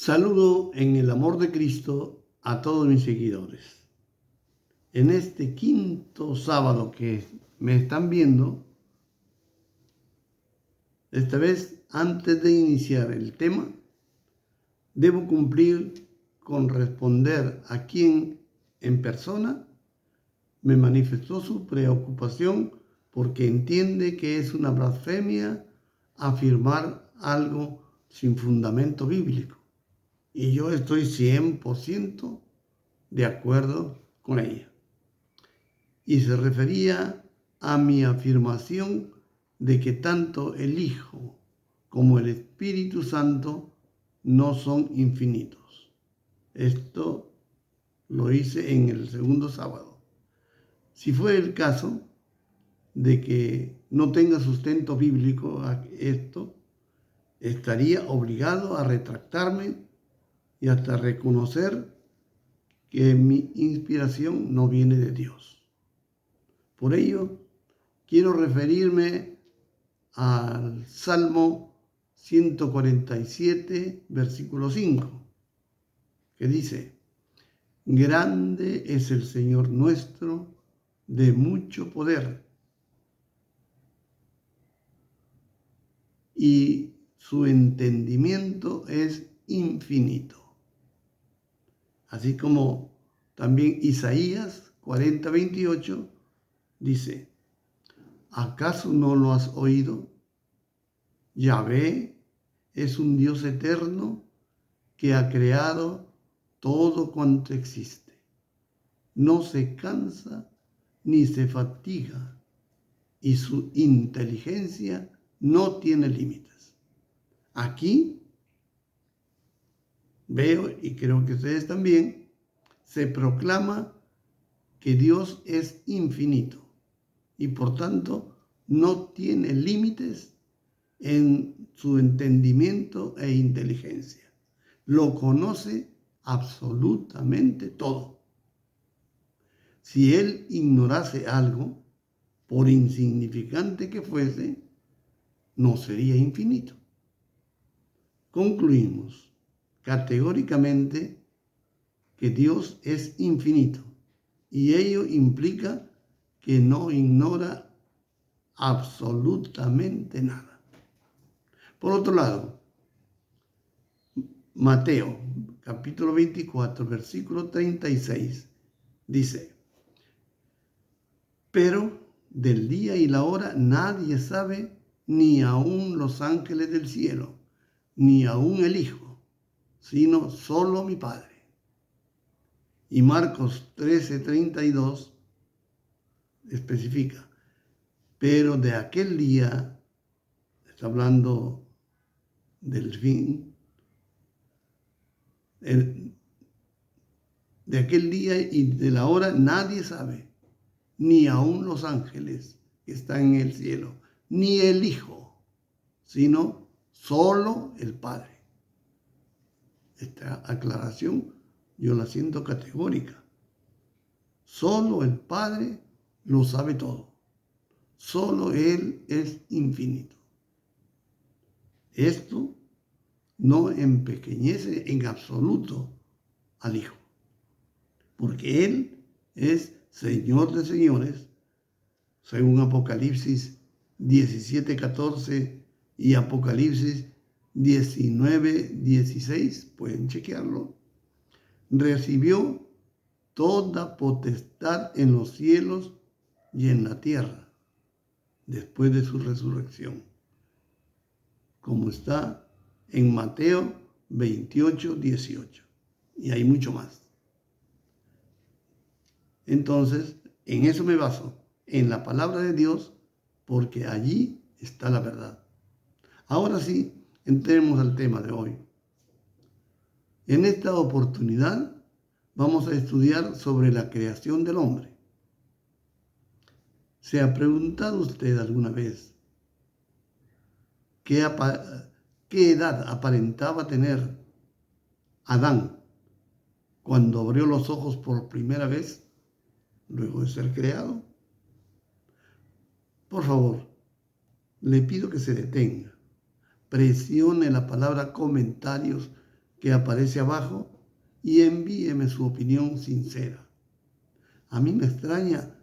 Saludo en el amor de Cristo a todos mis seguidores. En este quinto sábado que me están viendo, esta vez antes de iniciar el tema, debo cumplir con responder a quien en persona me manifestó su preocupación porque entiende que es una blasfemia afirmar algo sin fundamento bíblico. Y yo estoy 100% de acuerdo con ella. Y se refería a mi afirmación de que tanto el Hijo como el Espíritu Santo no son infinitos. Esto lo hice en el segundo sábado. Si fue el caso de que no tenga sustento bíblico esto, estaría obligado a retractarme y hasta reconocer que mi inspiración no viene de Dios. Por ello, quiero referirme al Salmo 147, versículo 5, que dice: Grande es el Señor nuestro, de mucho poder, y su entendimiento es infinito. Así como también Isaías 40:28 dice: ¿Acaso no lo has oído? Yahvé es un Dios eterno que ha creado todo cuanto existe. No se cansa ni se fatiga, y su inteligencia no tiene límites. Aquí veo, y creo que ustedes también, se proclama que Dios es infinito y por tanto no tiene límites en su entendimiento e inteligencia. Lo conoce absolutamente todo. Si Él ignorase algo, por insignificante que fuese, no sería infinito. Concluimos categóricamente que Dios es infinito y ello implica que no ignora absolutamente nada. Por otro lado, Mateo capítulo 24, versículo 36 dice: Pero del día y la hora nadie sabe, ni aun los ángeles del cielo, ni aun el Hijo, sino solo mi Padre. Y Marcos 13:32 especifica: pero de aquel día, está hablando del fin, de aquel día y de la hora nadie sabe, ni aun los ángeles que están en el cielo, ni el Hijo, sino solo el Padre. Esta aclaración yo la siento categórica. Solo el Padre lo sabe todo. Solo Él es infinito. Esto no empequeñece en absoluto al Hijo, porque Él es Señor de señores, según Apocalipsis 17:14 y Apocalipsis 19:16, pueden chequearlo. Recibió toda potestad en los cielos y en la tierra después de su resurrección, como está en Mateo 28:18, y hay mucho más. Entonces, en eso me baso, en la palabra de Dios, porque allí está la verdad. Ahora sí, entremos al tema de hoy. En esta oportunidad vamos a estudiar sobre la creación del hombre. ¿Se ha preguntado usted alguna vez qué edad aparentaba tener Adán cuando abrió los ojos por primera vez luego de ser creado? Por favor, le pido que se detenga, presione la palabra comentarios que aparece abajo y envíeme su opinión sincera. A mí me extraña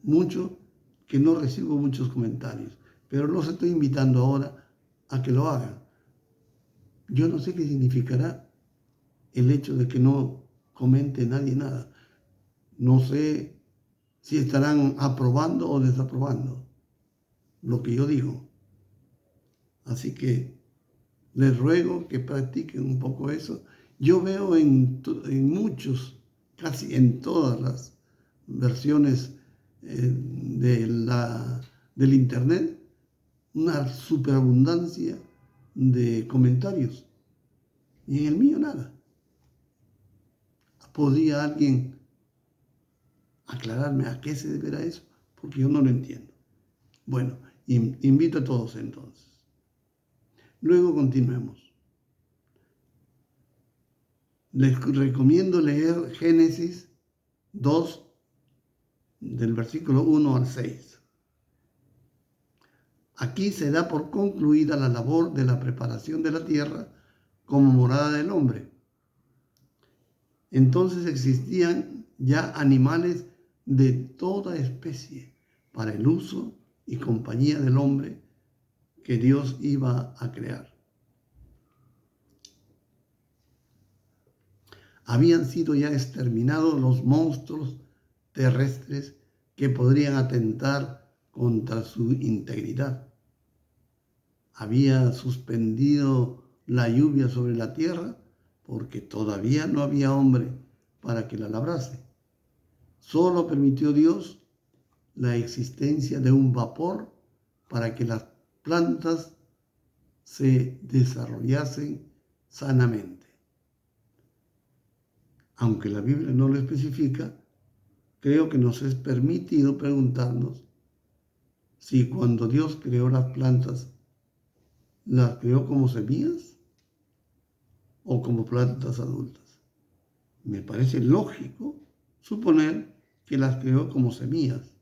mucho que no recibo muchos comentarios, pero los estoy invitando ahora a que lo hagan. Yo no sé qué significará el hecho de que no comente nadie nada. No sé si estarán aprobando o desaprobando lo que yo digo. Así que les ruego que practiquen un poco eso. Yo veo en muchos, casi en todas las versiones del Internet, una superabundancia de comentarios. Y en el mío nada. ¿Podría alguien aclararme a qué se deberá eso? Porque yo no lo entiendo. Bueno, invito a todos entonces. Luego continuemos. Les recomiendo leer Génesis 2, del versículo 1 al 6. Aquí se da por concluida la labor de la preparación de la tierra como morada del hombre. Entonces existían ya animales de toda especie para el uso y compañía del hombre que Dios iba a crear. Habían sido ya exterminados los monstruos terrestres que podrían atentar contra su integridad. Había suspendido la lluvia sobre la tierra porque todavía no había hombre para que la labrase. Solo permitió Dios la existencia de un vapor para que las plantas se desarrollasen sanamente. Aunque la Biblia no lo especifica, creo que nos es permitido preguntarnos si cuando Dios creó las plantas, las creó como semillas o como plantas adultas. Me parece lógico suponer que las creó como semillas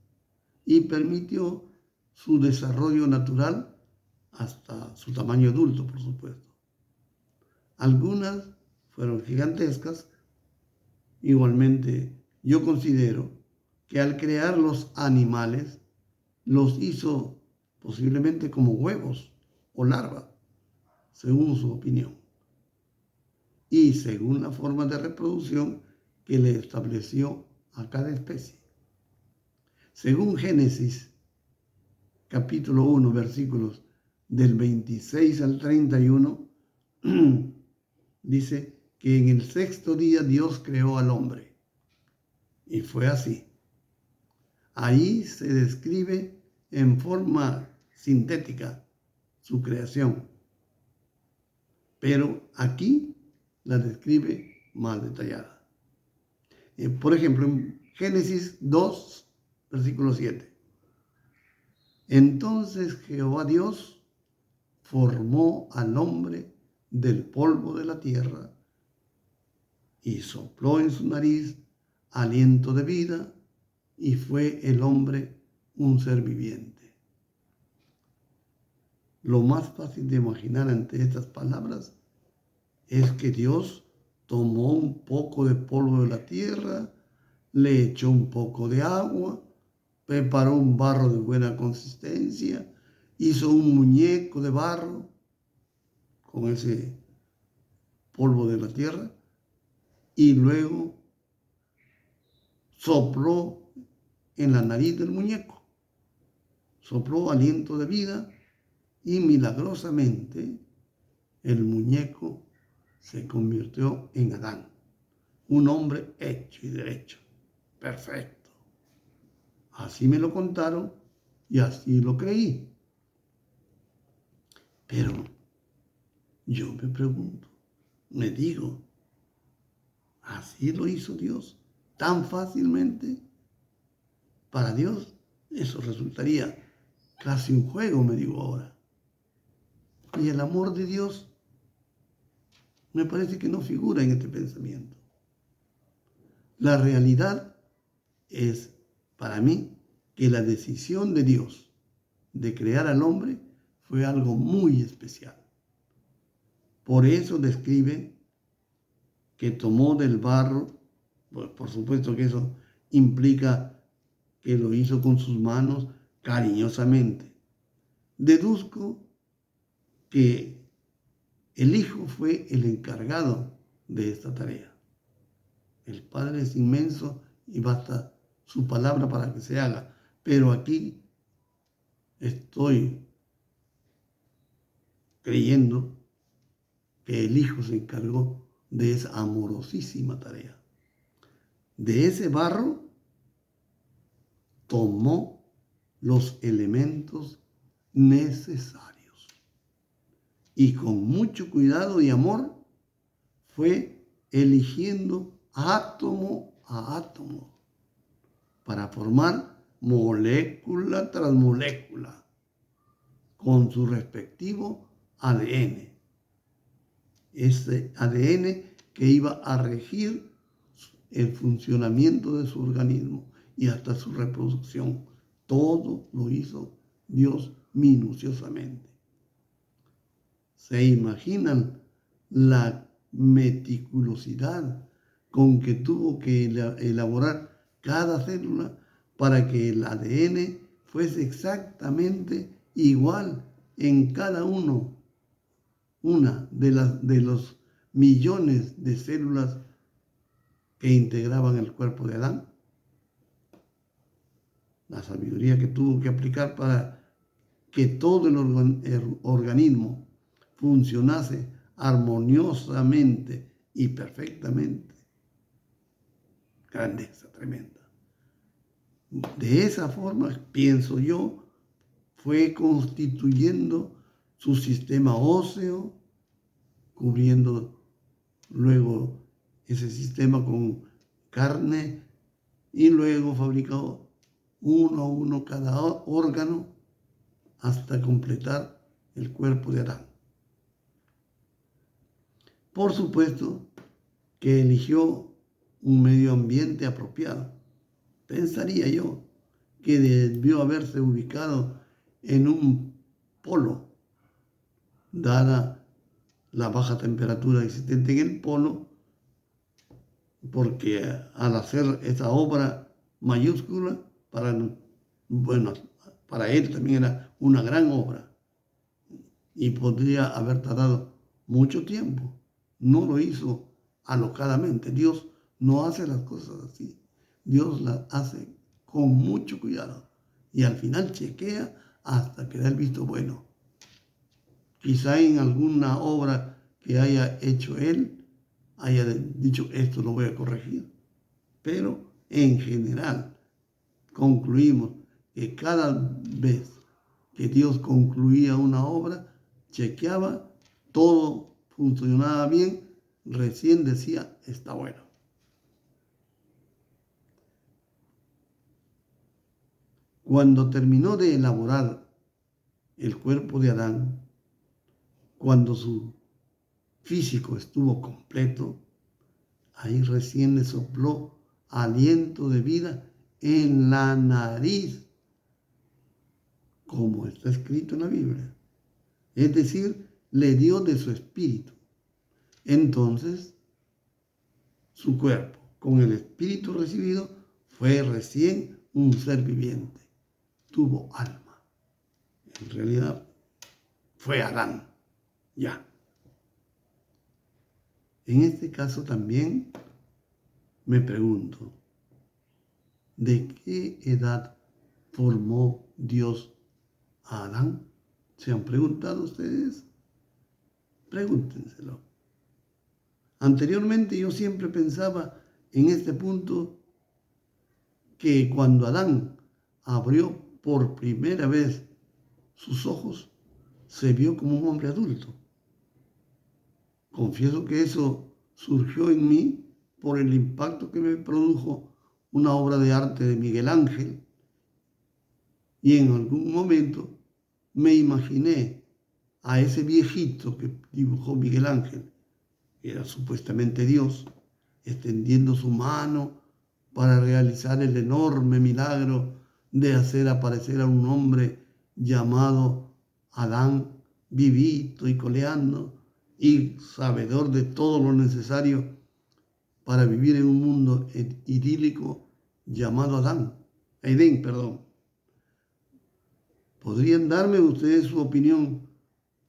y permitió su desarrollo natural hasta su tamaño adulto, por supuesto. Algunas fueron gigantescas. Igualmente, yo considero que al crear los animales, los hizo posiblemente como huevos o larvas, según su opinión, y según la forma de reproducción que le estableció a cada especie. Según Génesis, capítulo 1, versículos del 26 al 31, dice que en el sexto día Dios creó al hombre. Y fue así. Ahí se describe en forma sintética su creación. Pero aquí la describe más detallada. Por ejemplo, en Génesis 2, versículo 7. Entonces Jehová Dios formó al hombre del polvo de la tierra y sopló en su nariz aliento de vida, y fue el hombre un ser viviente. Lo más fácil de imaginar ante estas palabras es que Dios tomó un poco de polvo de la tierra, le echó un poco de agua, preparó un barro de buena consistencia, hizo un muñeco de barro con ese polvo de la tierra y luego sopló en la nariz del muñeco, sopló aliento de vida y milagrosamente el muñeco se convirtió en Adán, un hombre hecho y derecho, perfecto. Así me lo contaron y así lo creí. Pero yo me pregunto, me digo, ¿así lo hizo Dios tan fácilmente? Para Dios eso resultaría casi un juego, me digo ahora. Y el amor de Dios me parece que no figura en este pensamiento. La realidad es, para mí, que la decisión de Dios de crear al hombre fue algo muy especial. Por eso describe que tomó del barro, por supuesto que eso implica que lo hizo con sus manos cariñosamente. Deduzco que el Hijo fue el encargado de esta tarea. El Padre es inmenso y basta su palabra para que se haga. Pero aquí estoy creyendo que el Hijo se encargó de esa amorosísima tarea. De ese barro tomó los elementos necesarios y con mucho cuidado y amor fue eligiendo átomo a átomo para formar molécula tras molécula con su respectivo ADN. Ese ADN que iba a regir el funcionamiento de su organismo y hasta su reproducción. Todo lo hizo Dios minuciosamente. ¿Se imaginan la meticulosidad con que tuvo que elaborar cada célula para que el ADN fuese exactamente igual en cada una de los millones de células que integraban el cuerpo de Adán? La sabiduría que tuvo que aplicar para que todo el organismo funcionase armoniosamente y perfectamente. Grandeza tremenda. De esa forma, pienso yo, fue constituyendo su sistema óseo, cubriendo luego ese sistema con carne y luego fabricó uno a uno cada órgano hasta completar el cuerpo de Adán. Por supuesto que eligió un medio ambiente apropiado. Pensaría yo que debió haberse ubicado en un polo, dada la baja temperatura existente en el polo, porque al hacer esa obra mayúscula, para él también era una gran obra y podría haber tardado mucho tiempo. No lo hizo alocadamente. Dios no hace las cosas así. Dios las hace con mucho cuidado y al final chequea hasta que da el visto bueno. Quizá en alguna obra que haya hecho él, haya dicho esto lo voy a corregir. Pero en general concluimos que cada vez que Dios concluía una obra, chequeaba, todo funcionaba bien, recién decía, está bueno. Cuando terminó de elaborar el cuerpo de Adán, cuando su físico estuvo completo, ahí recién le sopló aliento de vida en la nariz, como está escrito en la Biblia. Es decir, le dio de su espíritu. Entonces, su cuerpo, con el espíritu recibido, fue recién un ser viviente. Tuvo alma. En realidad, fue Adán. Ya. En este caso también me pregunto, ¿de qué edad formó Dios a Adán? ¿Se han preguntado ustedes? Pregúntenselo. Anteriormente yo siempre pensaba en este punto que cuando Adán abrió por primera vez sus ojos, se vio como un hombre adulto. Confieso que eso surgió en mí por el impacto que me produjo una obra de arte de Miguel Ángel. Y en algún momento me imaginé a ese viejito que dibujó Miguel Ángel, que era supuestamente Dios, extendiendo su mano para realizar el enorme milagro de hacer aparecer a un hombre llamado Adán, vivito y coleando, y sabedor de todo lo necesario para vivir en un mundo idílico llamado Edén, perdón. ¿Podrían darme ustedes su opinión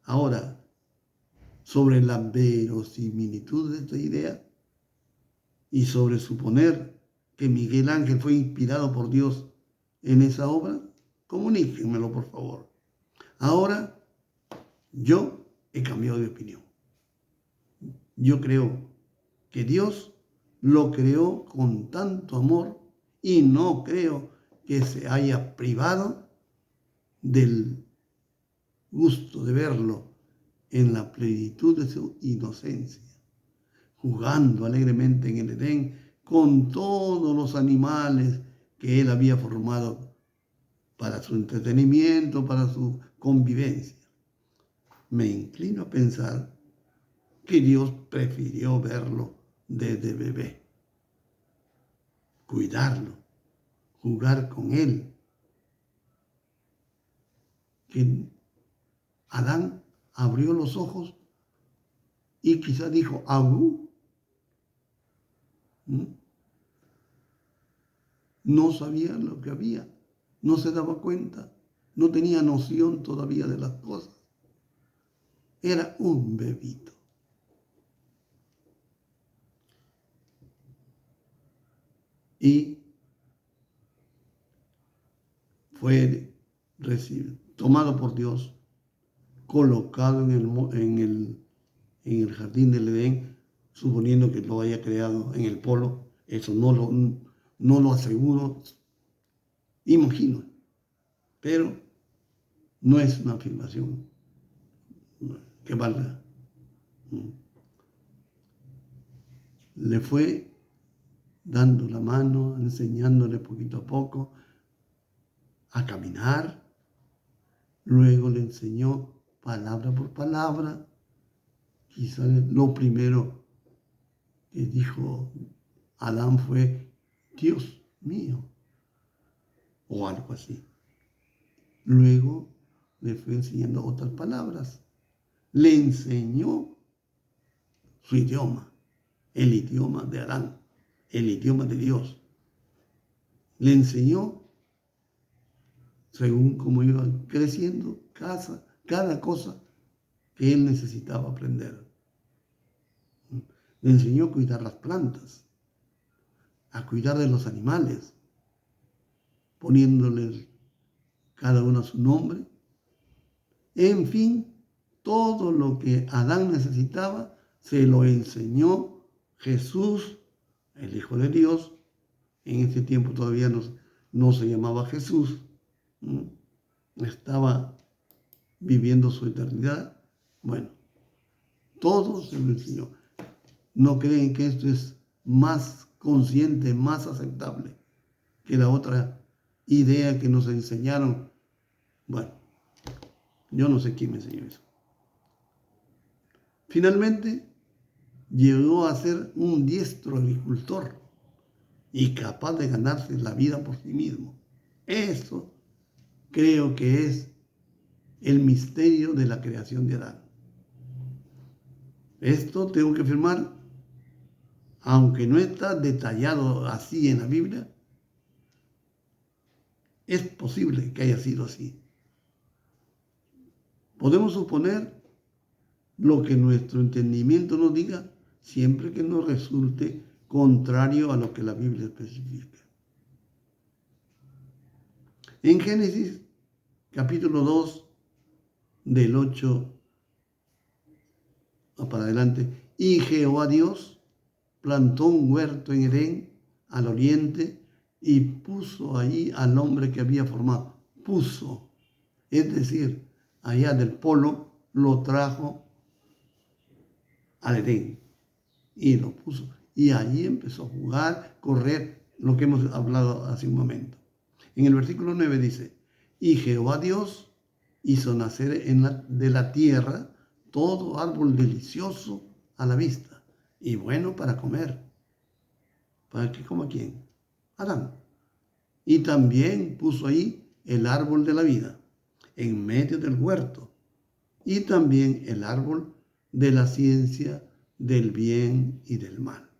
ahora sobre la verosimilitud de esta idea y sobre suponer que Miguel Ángel fue inspirado por Dios en esa obra? Comuníquenmelo, por favor. Ahora, yo he cambiado de opinión. Yo creo que Dios lo creó con tanto amor y no creo que se haya privado del gusto de verlo en la plenitud de su inocencia, jugando alegremente en el Edén con todos los animales que él había formado para su entretenimiento, para su convivencia. Me inclino a pensar que Dios prefirió verlo desde bebé, cuidarlo, jugar con él. Que Adán abrió los ojos y quizá dijo, ¿Aú? No sabía lo que había, no se daba cuenta, no tenía noción todavía de las cosas. Era un bebito. Y fue tomado por Dios, colocado en el jardín del Edén, suponiendo que lo haya creado en el polo. Eso no lo aseguro, imagino, pero no es una afirmación que valga. Le fue dando la mano, enseñándole poquito a poco a caminar. Luego le enseñó palabra por palabra. Quizá lo primero que dijo Adán fue, Dios mío, o algo así. Luego le fue enseñando otras palabras. Le enseñó su idioma, el idioma de Adán, el idioma de Dios. Le enseñó, según cómo iba creciendo, cada cosa que él necesitaba aprender. Le enseñó a cuidar las plantas, a cuidar de los animales, poniéndoles cada uno su nombre. En fin, todo lo que Adán necesitaba se lo enseñó Jesús, el Hijo de Dios. En ese tiempo todavía no se llamaba Jesús. Estaba viviendo su eternidad. Bueno, todo se lo enseñó. ¿No creen que esto es más consciente, más aceptable que la otra idea que nos enseñaron? Bueno, yo no sé quién me enseñó eso. Finalmente, llegó a ser un diestro agricultor y capaz de ganarse la vida por sí mismo. Eso creo que es el misterio de la creación de Adán. Esto tengo que afirmar, aunque no está detallado así en la Biblia, es posible que haya sido así. Podemos suponer lo que nuestro entendimiento nos diga, siempre que nos resulte contrario a lo que la Biblia especifica. En Génesis, capítulo 2, del 8 para adelante, y Jehová Dios plantó un huerto en Edén, al oriente, y puso allí al hombre que había formado. Puso, es decir, allá del polo lo trajo al Edén y lo puso. Y allí empezó a jugar, correr, lo que hemos hablado hace un momento. En el versículo 9 dice, y Jehová Dios hizo nacer de la tierra todo árbol delicioso a la vista y bueno para comer. ¿Para qué coma quién? Adán. Y también puso ahí el árbol de la vida en medio del huerto y también el árbol de la ciencia del bien y del mal.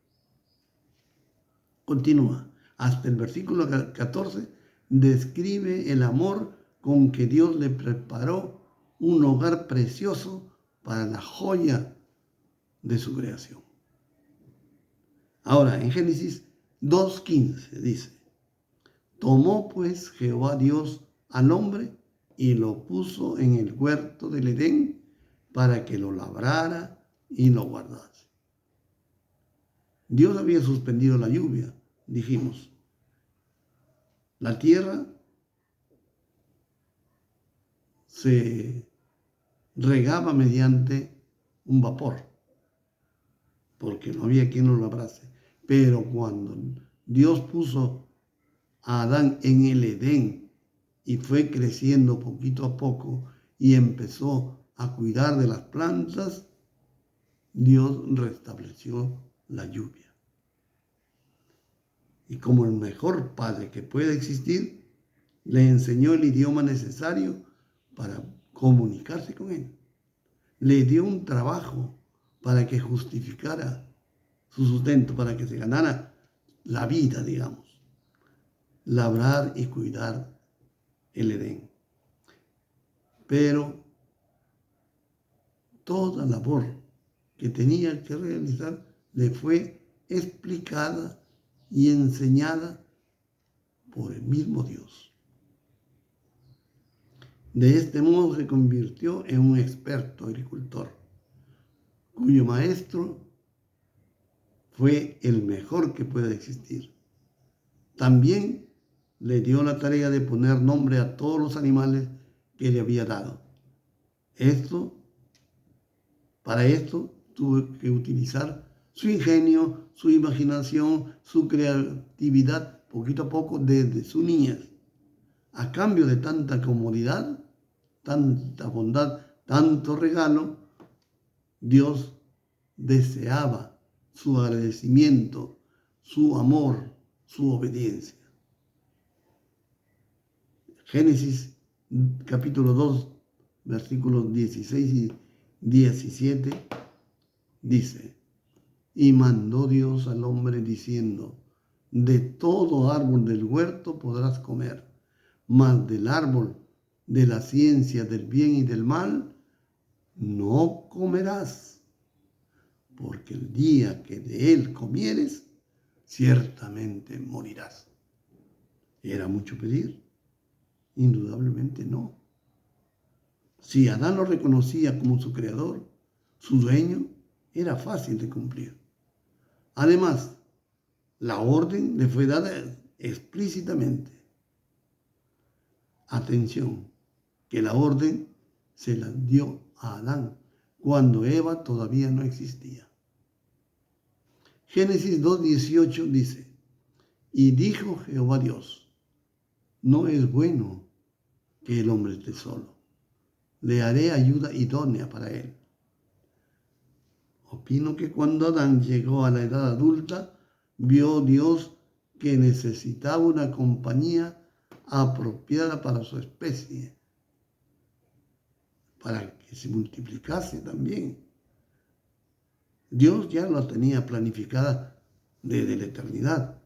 Continúa. Hasta el versículo 14 describe el amor con que Dios le preparó un hogar precioso para la joya de su creación. Ahora, en Génesis 2:15 dice: tomó pues Jehová Dios al hombre y lo puso en el huerto del Edén para que lo labrara y lo guardase. Dios había suspendido la lluvia, dijimos. La tierra se regaba mediante un vapor, porque no había quien lo labrase. Pero cuando Dios puso a Adán en el Edén y fue creciendo poquito a poco y empezó a cuidar de las plantas, Dios restableció la lluvia. Y como el mejor padre que puede existir, le enseñó el idioma necesario para comunicarse con él. Le dio un trabajo para que justificara su sustento, para que se ganara la vida, digamos. Labrar y cuidar el Edén. Pero toda labor que tenía que realizar le fue explicada y enseñada por el mismo Dios. De este modo se convirtió en un experto agricultor, cuyo maestro fue el mejor que puede existir. También le dio la tarea de poner nombre a todos los animales que le había dado. Para esto tuvo que utilizar su ingenio, su imaginación, su creatividad, poquito a poco desde su niñez. A cambio de tanta comodidad, tanta bondad, tanto regalo, Dios deseaba su agradecimiento, su amor, su obediencia. Génesis capítulo 2, versículos 16 y 17 dice: y mandó Dios al hombre diciendo: de todo árbol del huerto podrás comer, mas del árbol de la ciencia del bien y del mal no comerás, porque el día que de él comieres, ciertamente morirás. ¿Era mucho pedir? Indudablemente no. Si Adán lo reconocía como su creador, su dueño, era fácil de cumplir. Además, la orden le fue dada explícitamente. Atención, que la orden se la dio a Adán cuando Eva todavía no existía. Génesis 2:18 dice: y dijo Jehová Dios: no es bueno que el hombre esté solo, le haré ayuda idónea para él. Opino que cuando Adán llegó a la edad adulta, vio Dios que necesitaba una compañía apropiada para su especie, para que se multiplicase también. Dios ya lo tenía planificada desde la eternidad,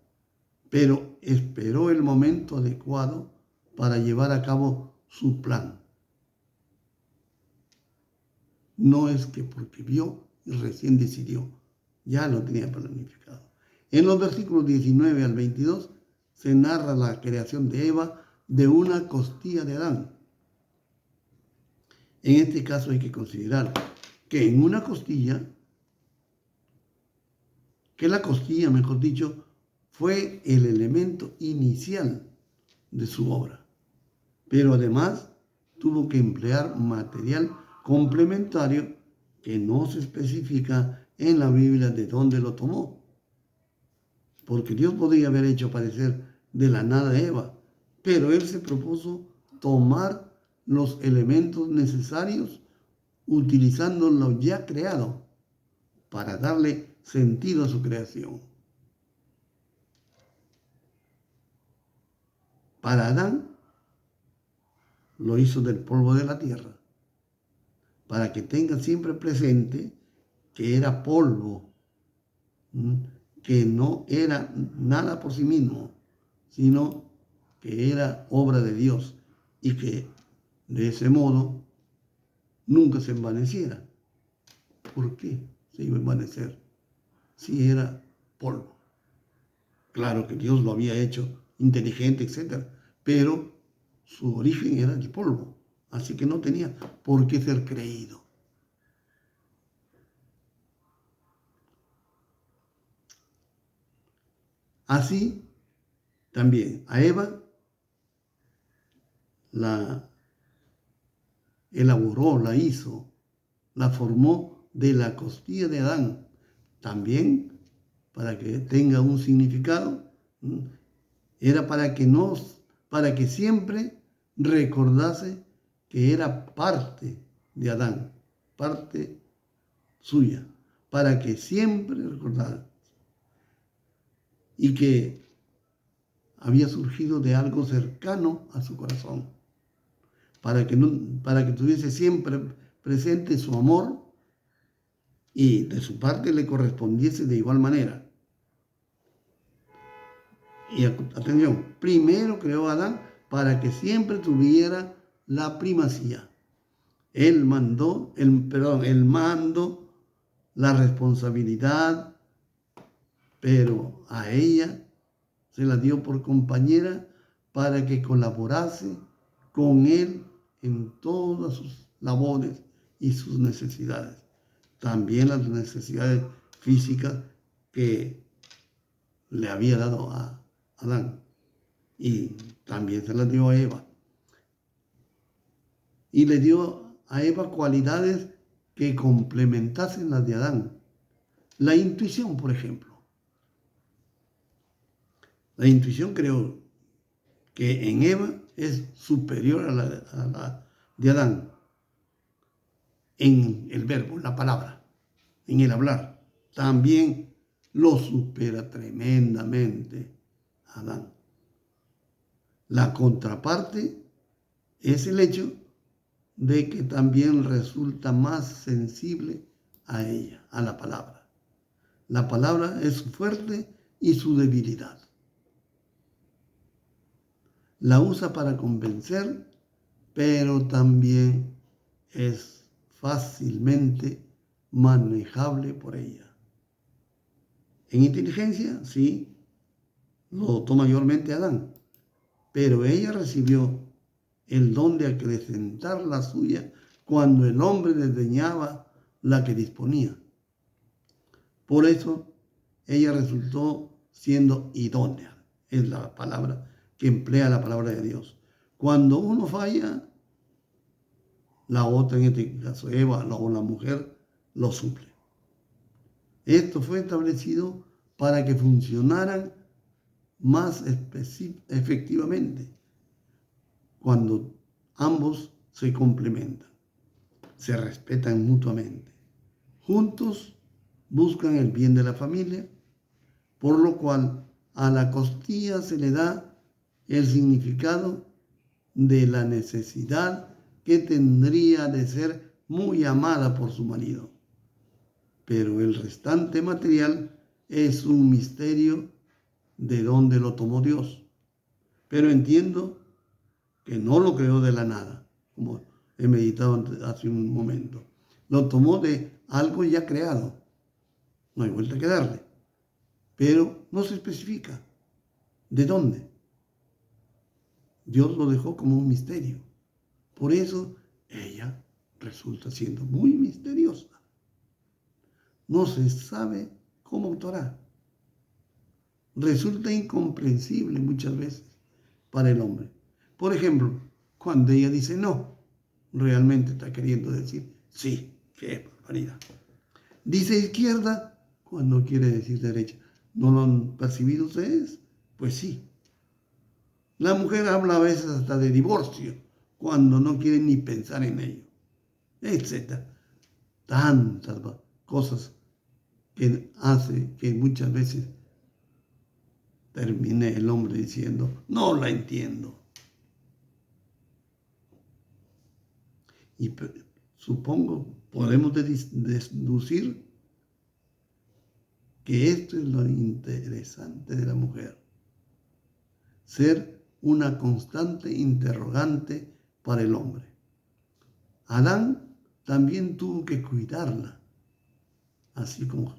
pero esperó el momento adecuado para llevar a cabo su plan. No es que porque vio y recién decidió, ya lo tenía planificado. En los versículos 19 al 22 se narra la creación de Eva de una costilla de Adán. En este caso hay que considerar que en una costilla, que la costilla, mejor dicho, fue el elemento inicial de su obra, pero además tuvo que emplear material complementario que no se especifica en la Biblia de dónde lo tomó, porque Dios podría haber hecho aparecer de la nada a Eva, pero Él se propuso tomar los elementos necesarios utilizando lo ya creado para darle sentido a su creación. Para Adán lo hizo del polvo de la tierra. para que tenga siempre presente que era polvo, que no era nada por sí mismo, sino que era obra de Dios y que de ese modo nunca se envaneciera. ¿Por qué se iba a envanecer si era polvo? Claro que Dios lo había hecho inteligente, etc., pero su origen era el polvo, así que no tenía por qué ser creído. Así también a Eva la elaboró, la hizo, la formó de la costilla de Adán, también para que tenga un significado, era para que siempre recordase que era parte de Adán, parte suya, para que siempre recordara y que había surgido de algo cercano a su corazón, para que tuviese siempre presente su amor y de su parte le correspondiese de igual manera. Y atención, primero creó a Adán para que siempre tuviera la primacía. El mando, la responsabilidad, pero a ella se la dio por compañera para que colaborase con él en todas sus labores y sus necesidades. También las necesidades físicas que le había dado a Adán. Y también se las dio a Eva. Y le dio a Eva cualidades que complementasen las de Adán. La intuición, por ejemplo. La intuición creo que en Eva es superior a la de Adán. En el verbo, en la palabra, en el hablar. También lo supera tremendamente Adán. La contraparte es el hecho de que también resulta más sensible a ella, a la palabra. La palabra es su fuerte y su debilidad. La usa para convencer, pero también es fácilmente manejable por ella. En inteligencia, sí, lo dotó mayormente Adán, pero ella recibió el don de acrecentar la suya cuando el hombre desdeñaba la que disponía. Por eso, ella resultó siendo idónea, es la palabra que emplea la palabra de Dios. Cuando uno falla, la otra, en este caso Eva o la mujer, lo suple. Esto fue establecido para que funcionaran más efectivamente cuando ambos se complementan, se respetan mutuamente. Juntos buscan el bien de la familia, por lo cual a la costilla se le da el significado de la necesidad que tendría de ser muy amada por su marido. Pero el restante material es un misterio de dónde lo tomó Dios. Pero entiendo que no lo creó de la nada, como he meditado hace un momento. Lo tomó de algo ya creado. No hay vuelta que darle. Pero no se especifica de dónde. Dios lo dejó como un misterio. Por eso ella resulta siendo muy misteriosa. No se sabe cómo actuará. Resulta incomprensible muchas veces para el hombre. Por ejemplo, cuando ella dice no, realmente está queriendo decir sí. ¡Qué barbaridad! Dice izquierda cuando quiere decir derecha. ¿No lo han percibido ustedes? Pues sí. La mujer habla a veces hasta de divorcio cuando no quiere ni pensar en ello, etc. Tantas cosas que hace que muchas veces termine el hombre diciendo, no la entiendo. Y supongo, podemos deducir que esto es lo interesante de la mujer. Ser una constante interrogante para el hombre. Adán también tuvo que cuidarla. Así como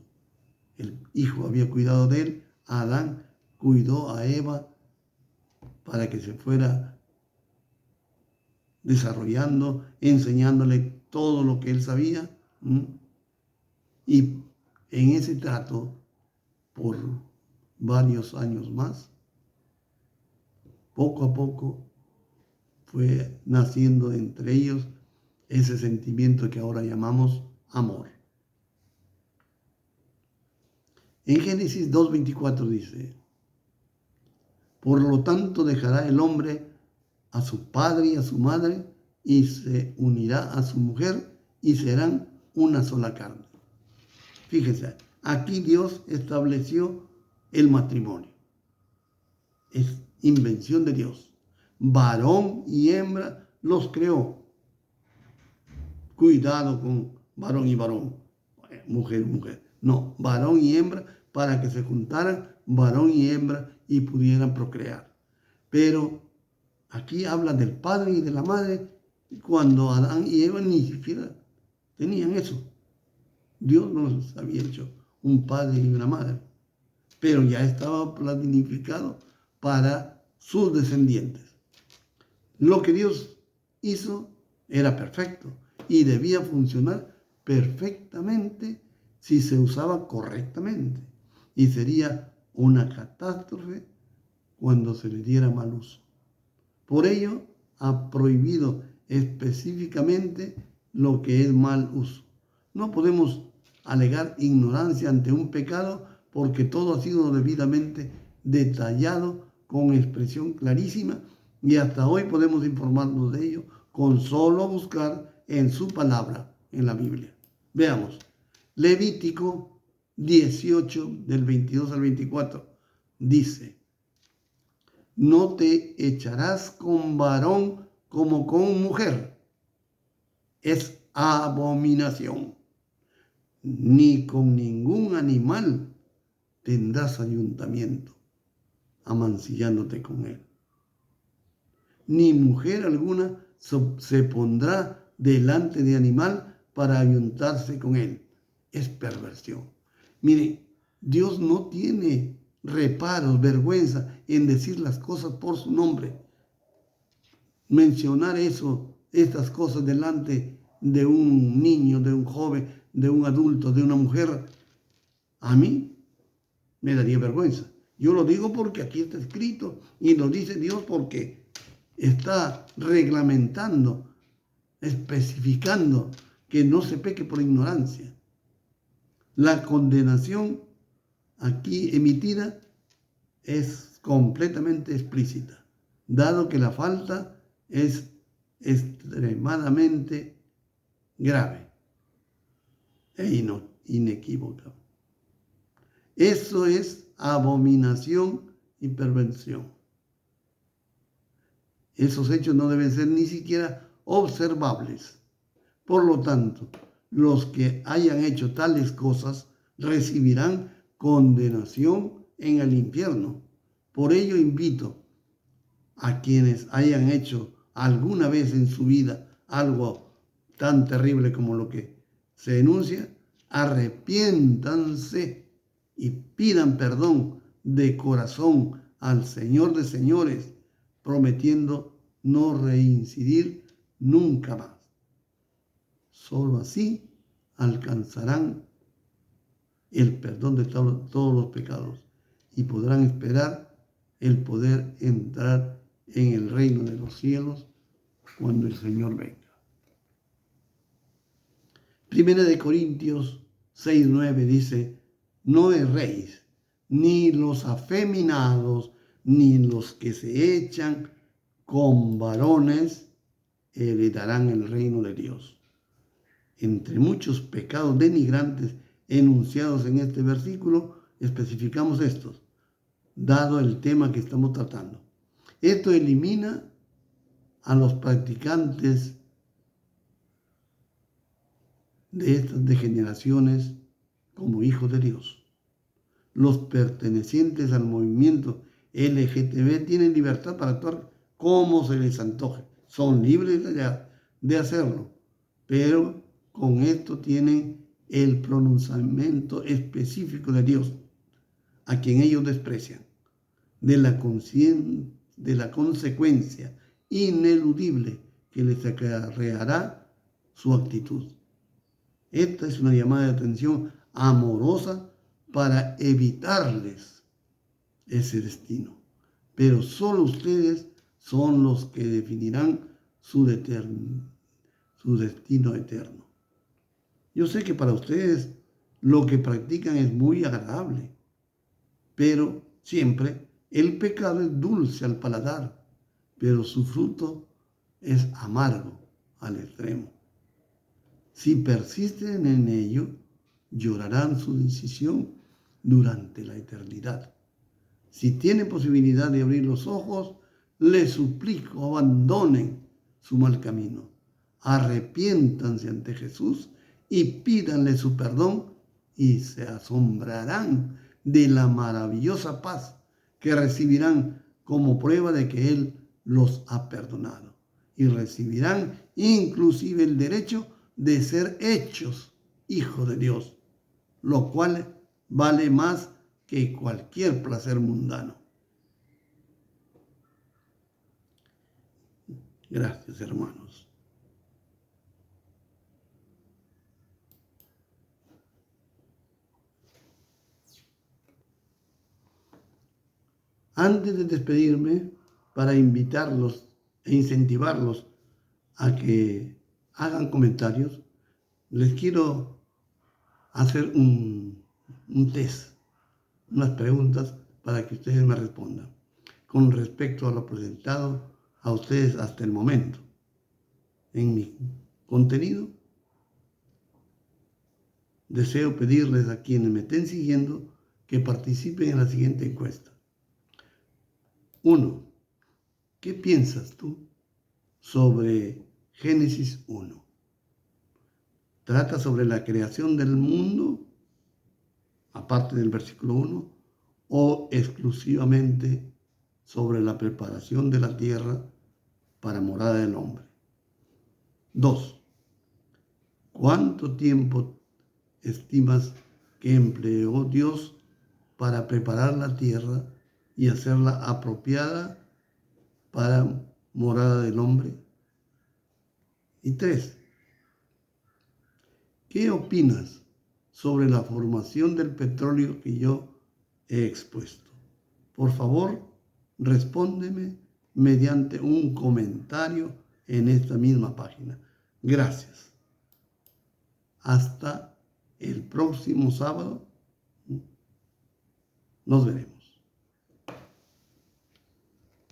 el hijo había cuidado de él, Adán cuidó a Eva para que se fuera desarrollando, enseñándole todo lo que él sabía. Y en ese trato, por varios años más, poco a poco fue naciendo entre ellos ese sentimiento que ahora llamamos amor. En Génesis 2:24 dice: por lo tanto dejará el hombre a su padre y a su madre y se unirá a su mujer y serán una sola carne. Fíjese, aquí Dios estableció el matrimonio. Es invención de Dios. Varón y hembra los creó. Cuidado con varón y varón, mujer y mujer. No, varón y hembra para que se juntaran varón y hembra y pudieran procrear. Pero aquí habla del padre y de la madre cuando Adán y Eva ni siquiera tenían eso. Dios nos había hecho un padre y una madre, pero ya estaba planificado para sus descendientes. Lo que Dios hizo era perfecto y debía funcionar perfectamente si se usaba correctamente, y sería una catástrofe cuando se le diera mal uso. Por ello, ha prohibido específicamente lo que es mal uso. No podemos alegar ignorancia ante un pecado porque todo ha sido debidamente detallado con expresión clarísima y hasta hoy podemos informarnos de ello con solo buscar en su palabra, en la Biblia. Veamos, Levítico 18 del 22 al 24 dice: no te echarás con varón como con mujer, es abominación, ni con ningún animal tendrás ayuntamiento, amancillándote con él. Ni mujer alguna se pondrá delante de animal para ayuntarse con él. Es perversión. Mire, Dios no tiene reparos, vergüenza en decir las cosas por su nombre. Mencionar estas cosas delante de un niño, de un joven, de un adulto, de una mujer, a mí me daría vergüenza. Yo lo digo porque aquí está escrito y lo dice Dios porque está reglamentando, especificando que no se peque por ignorancia. La condenación aquí emitida es completamente explícita, dado que la falta es extremadamente grave e inequívoca. Eso es abominación y perversión. Esos hechos no deben ser ni siquiera observables. Por lo tanto, los que hayan hecho tales cosas recibirán condenación en el infierno. Por ello invito a quienes hayan hecho alguna vez en su vida algo tan terrible como lo que se denuncia, arrepiéntanse y pidan perdón de corazón al Señor de señores, prometiendo no reincidir nunca más. Solo así alcanzarán el perdón de todos los pecados y podrán esperar el poder entrar en el reino de los cielos cuando el Señor venga. Primera de Corintios 6:9 dice: no erréis, ni los afeminados, ni los que se echan con varones heredarán el reino de Dios. Entre muchos pecados denigrantes enunciados en este versículo, especificamos estos, dado el tema que estamos tratando. Esto elimina a los practicantes de estas degeneraciones como hijos de Dios. Los pertenecientes al movimiento LGTB tienen libertad para actuar como se les antoje. Son libres de hacerlo, pero con esto tienen el pronunciamiento específico de Dios, a quien ellos desprecian, de la consecuencia ineludible que les acarreará su actitud. Esta es una llamada de atención amorosa para evitarles ese destino. Pero solo ustedes son los que definirán su destino eterno. Yo sé que para ustedes lo que practican es muy agradable, pero siempre el pecado es dulce al paladar, pero su fruto es amargo al extremo. Si persisten en ello, llorarán su decisión durante la eternidad. Si tienen posibilidad de abrir los ojos, les suplico, abandonen su mal camino, arrepiéntanse ante Jesús y pídanle su perdón y se asombrarán de la maravillosa paz que recibirán como prueba de que Él los ha perdonado. Y recibirán inclusive el derecho de ser hechos hijos de Dios, lo cual vale más que cualquier placer mundano. Gracias, hermanos. Antes de despedirme, para invitarlos e incentivarlos a que hagan comentarios, les quiero hacer un test, unas preguntas para que ustedes me respondan con respecto a lo presentado a ustedes hasta el momento en mi contenido. Deseo pedirles a quienes me estén siguiendo que participen en la siguiente encuesta. 1. ¿Qué piensas tú sobre Génesis 1? ¿Trata sobre la creación del mundo, aparte del versículo 1, o exclusivamente sobre la preparación de la tierra para morada del hombre? 2. ¿Cuánto tiempo estimas que empleó Dios para preparar la tierra y hacerla apropiada para morada del hombre? Y 3. ¿Qué opinas sobre la formación del petróleo que yo he expuesto? Por favor, respóndeme mediante un comentario en esta misma página. Gracias. Hasta el próximo sábado. Nos veremos.